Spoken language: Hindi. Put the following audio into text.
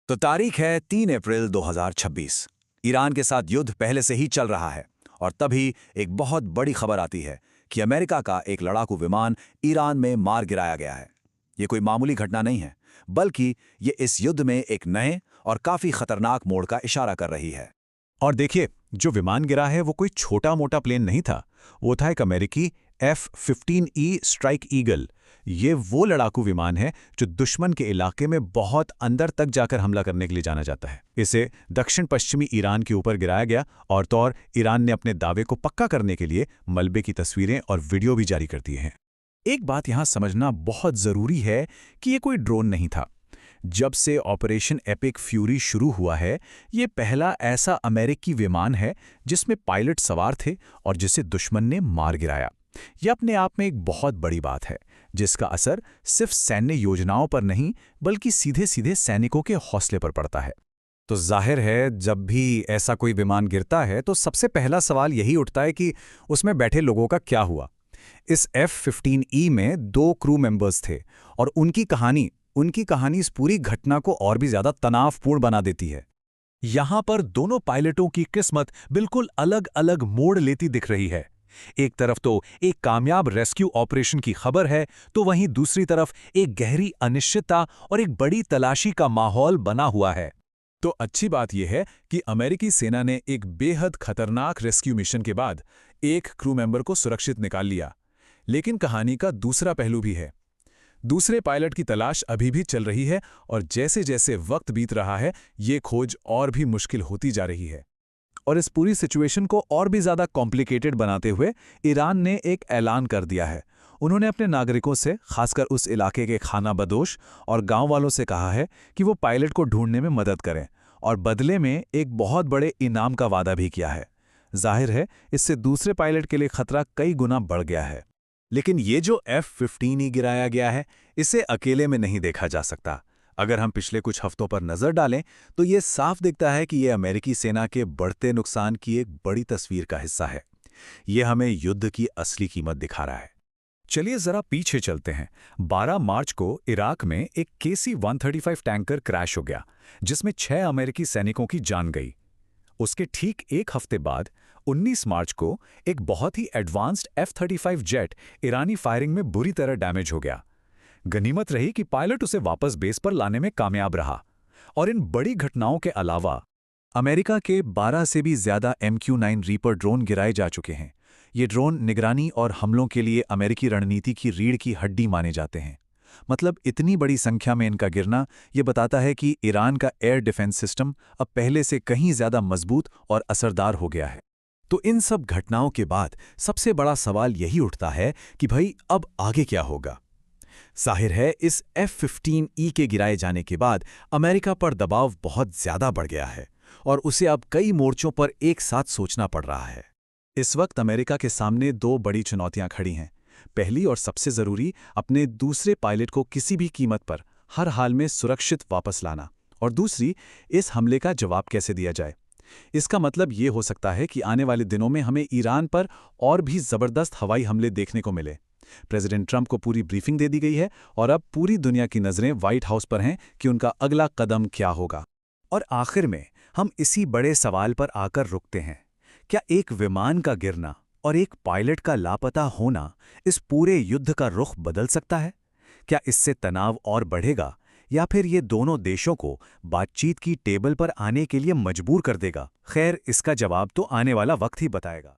तो तारीख है 3 अप्रैल 2026। ईरान के साथ युद्ध पहले से ही चल रहा है और तभी एक बहुत बड़ी खबर आती है कि अमेरिका का एक लड़ाकू विमान ईरान में मार गिराया गया है। ये कोई मामूली घटना नहीं है, बल्कि ये इस युद्ध में एक नए और काफी खतरनाक मोड़ का इशारा कर रही है। और देखिए, जो विमान गिरा है वो कोई छोटा मोटा प्लेन नहीं था। वो था एक अमेरिकी F-15E स्ट्राइक ईगल। ये वो लड़ाकू विमान है जो दुश्मन के इलाके में बहुत अंदर तक जाकर हमला करने के लिए जाना जाता है। इसे दक्षिण पश्चिमी ईरान के ऊपर गिराया गया और ईरान ने अपने दावे को पक्का करने के लिए मलबे की तस्वीरें और वीडियो भी जारी कर दिए हैं। एक बात यहां समझना बहुत जरूरी है कि ये कोई ड्रोन नहीं था। जब से ऑपरेशन एपिक फ्यूरी शुरू हुआ है, ये पहला ऐसा अमेरिकी विमान है जिसमें पायलट सवार थे और जिसे दुश्मन ने मार गिराया। यह अपने आप में एक बहुत बड़ी बात है, जिसका असर सिर्फ सैन्य योजनाओं पर नहीं बल्कि सीधे सीधे सैनिकों के हौसले पर पड़ता है। तो जाहिर है, जब भी ऐसा कोई विमान गिरता है तो सबसे पहला सवाल यही उठता है कि उसमें बैठे लोगों का क्या हुआ। इस F-15E में 2 क्रू मेंबर्स थे और उनकी कहानी इस पूरी घटना को और भी ज्यादा तनावपूर्ण बना देती है। यहां पर दोनों पायलटों की किस्मत बिल्कुल अलग अलग मोड़ लेती दिख रही है। एक तरफ तो एक कामयाब रेस्क्यू ऑपरेशन की खबर है, तो वहीं दूसरी तरफ एक गहरी अनिश्चितता और एक बड़ी तलाशी का माहौल बना हुआ है। तो अच्छी बात यह है कि अमेरिकी सेना ने एक बेहद खतरनाक रेस्क्यू मिशन के बाद एक क्रू मेंबर को सुरक्षित निकाल लिया। लेकिन कहानी का दूसरा पहलू भी है। दूसरे पायलट की तलाश अभी भी चल रही है और जैसे जैसे वक्त बीत रहा है, ये खोज और भी मुश्किल होती जा रही है। और इस पूरी सिचुएशन को और भी ज्यादा कॉम्प्लिकेटेड बनाते हुए ईरान ने एक ऐलान कर दिया है। उन्होंने अपने नागरिकों से, खासकर उस इलाके के खाना बदोश और गांव वालों से कहा है कि वो पायलट को ढूंढने में मदद करें और बदले में एक बहुत बड़े इनाम का वादा भी किया है। जाहिर है, इससे दूसरे पायलट के लिए खतरा कई गुना बढ़ गया है। लेकिन ये जो F-15E गिराया गया है, इसे अकेले में नहीं देखा जा सकता। अगर हम पिछले कुछ हफ्तों पर नजर डालें तो ये साफ दिखता है कि ये अमेरिकी सेना के बढ़ते नुकसान की एक बड़ी तस्वीर का हिस्सा है। ये हमें युद्ध की असली कीमत दिखा रहा है। चलिए जरा पीछे चलते हैं। 12 मार्च को इराक में एक KC-135 टैंकर क्रैश हो गया, जिसमें 6 अमेरिकी सैनिकों की जान गई। उसके ठीक एक हफ्ते बाद 19 मार्च को एक बहुत ही एडवांस्ड F-35 जेट ईरानी फायरिंग में बुरी तरह डैमेज हो गया। गनीमत रही कि पायलट उसे वापस बेस पर लाने में कामयाब रहा। और इन बड़ी घटनाओं के अलावा अमेरिका के 12 से भी ज्यादा MQ-9 रीपर ड्रोन गिराए जा चुके हैं। ये ड्रोन निगरानी और हमलों के लिए अमेरिकी रणनीति की रीढ़ की हड्डी माने जाते हैं। मतलब इतनी बड़ी संख्या में इनका गिरना ये बताता है कि ईरान का एयर डिफेंस सिस्टम अब पहले से कहीं ज्यादा मजबूत और असरदार हो गया है। तो इन सब घटनाओं के बाद सबसे बड़ा सवाल यही उठता है कि भाई अब आगे क्या होगा। जाहिर है, इस F-15E के गिराए जाने के बाद अमेरिका पर दबाव बहुत ज्यादा बढ़ गया है और उसे अब कई मोर्चों पर एक साथ सोचना पड़ रहा है। इस वक्त अमेरिका के सामने 2 बड़ी चुनौतियां खड़ी हैं। पहली और सबसे जरूरी, अपने दूसरे पायलट को किसी भी कीमत पर हर हाल में सुरक्षित वापस लाना, और दूसरी, इस हमले का जवाब कैसे दिया जाए। इसका मतलब ये हो सकता है कि आने वाले दिनों में हमें ईरान पर और भी जबरदस्त हवाई हमले देखने को मिले। प्रेसिडेंट ट्रंप को पूरी ब्रीफिंग दे दी गई है और अब पूरी दुनिया की नजरें व्हाइट हाउस पर हैं कि उनका अगला कदम क्या होगा। और आखिर में हम इसी बड़े सवाल पर आकर रुकते हैं। क्या एक विमान का गिरना और एक पायलट का लापता होना इस पूरे युद्ध का रुख बदल सकता है? क्या इससे तनाव और बढ़ेगा या फिर ये दोनों देशों को बातचीत की टेबल पर आने के लिए मजबूर कर देगा? खैर, इसका जवाब तो आने वाला वक्त ही बताएगा।